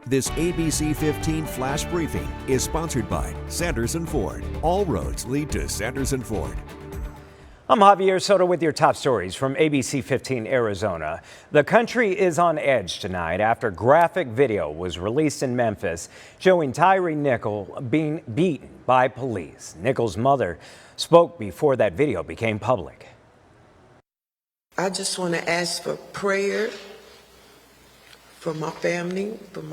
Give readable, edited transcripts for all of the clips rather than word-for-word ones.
This ABC15 Flash Briefing is sponsored by Sanderson Ford. All roads lead to Sanderson Ford. I'm Javier Soto with your top stories from ABC15 Arizona. The country is on edge tonight after graphic video was released in Memphis showing Tyre Nichols being beaten by police. Nichols' mother spoke before that video became public. I just want to ask for prayer for my family, for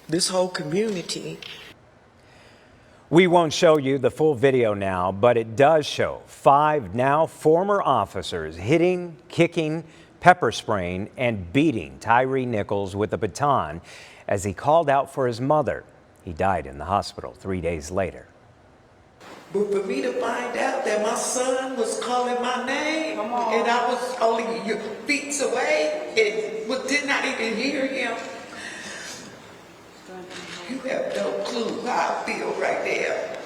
this whole community. We won't show you the full video now, but it does show 5 now former officers hitting, kicking, pepper spraying, and beating Tyre Nichols with a baton as he called out for his mother. He died in the hospital 3 days later. But for me to find out that my son was calling my name and I was only feet away and did not even hear him, you have no clue how I feel right there.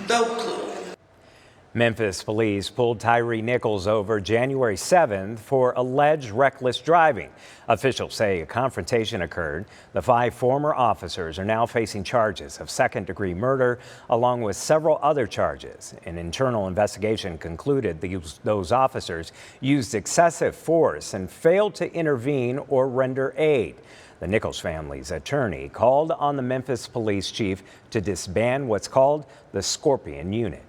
No clue. Memphis police pulled Tyre Nichols over January 7th for alleged reckless driving. Officials say a confrontation occurred. The 5 former officers are now facing charges of second-degree murder, along with several other charges. An internal investigation concluded those officers used excessive force and failed to intervene or render aid. The Nichols family's attorney called on the Memphis police chief to disband what's called the Scorpion Unit.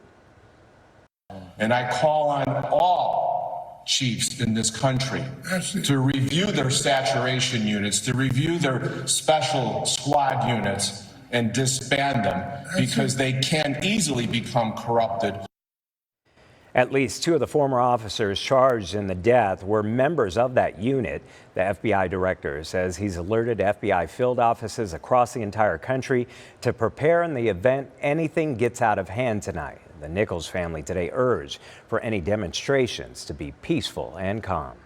And I call on all chiefs in this country to review their saturation units, to review their special squad units and disband them because they can easily become corrupted. At least 2 of the former officers charged in the death were members of that unit. The FBI director says he's alerted FBI field offices across the entire country to prepare in the event anything gets out of hand tonight. The Nichols family today urged for any demonstrations to be peaceful and calm.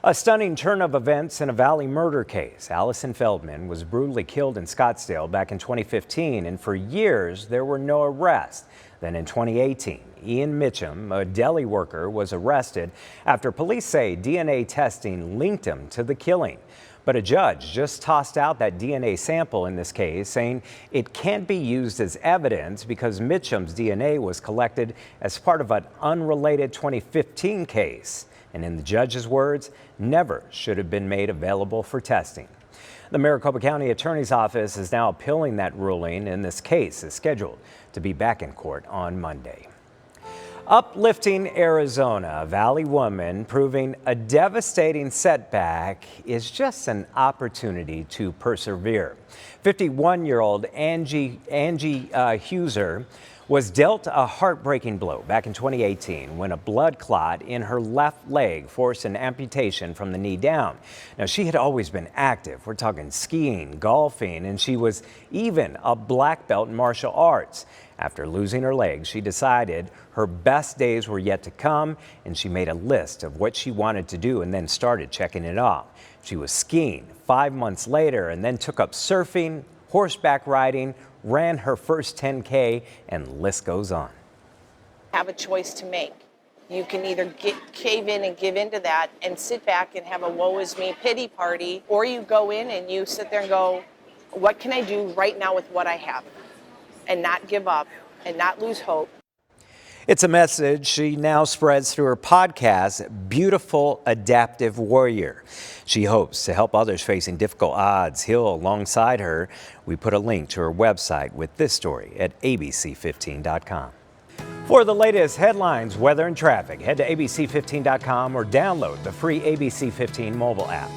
A stunning turn of events in a Valley murder case. Allison Feldman was brutally killed in Scottsdale back in 2015, and for years there were no arrests. Then in 2018, Ian Mitchum, a deli worker, was arrested after police say DNA testing linked him to the killing. But a judge just tossed out that DNA sample in this case, saying it can't be used as evidence because Mitchum's DNA was collected as part of an unrelated 2015 case. And in the judge's words, never should have been made available for testing. The Maricopa County Attorney's Office is now appealing that ruling, and this case is scheduled to be back in court on Monday. Uplifting Arizona, a Valley woman proving a devastating setback is just an opportunity to persevere. 51-year-old Angie Huser was dealt a heartbreaking blow back in 2018 when a blood clot in her left leg forced an amputation from the knee down. Now, she had always been active. We're talking skiing, golfing, and she was even a black belt in martial arts. After losing her leg, she decided her best days were yet to come, and she made a list of what she wanted to do and then started checking it off. She was skiing 5 months later and then took up surfing, horseback riding, ran her first 10K, and the list goes on. Have a choice to make. You can either cave in and give into that and sit back and have a woe is me pity party, or you go in and you sit there and go, what can I do right now with what I have? And not give up and not lose hope. It's a message she now spreads through her podcast, Beautiful Adaptive Warrior. She hopes to help others facing difficult odds heal alongside her. We put a link to her website with this story at ABC15.com. For the latest headlines, weather, and traffic, head to ABC15.com or download the free ABC15 mobile app.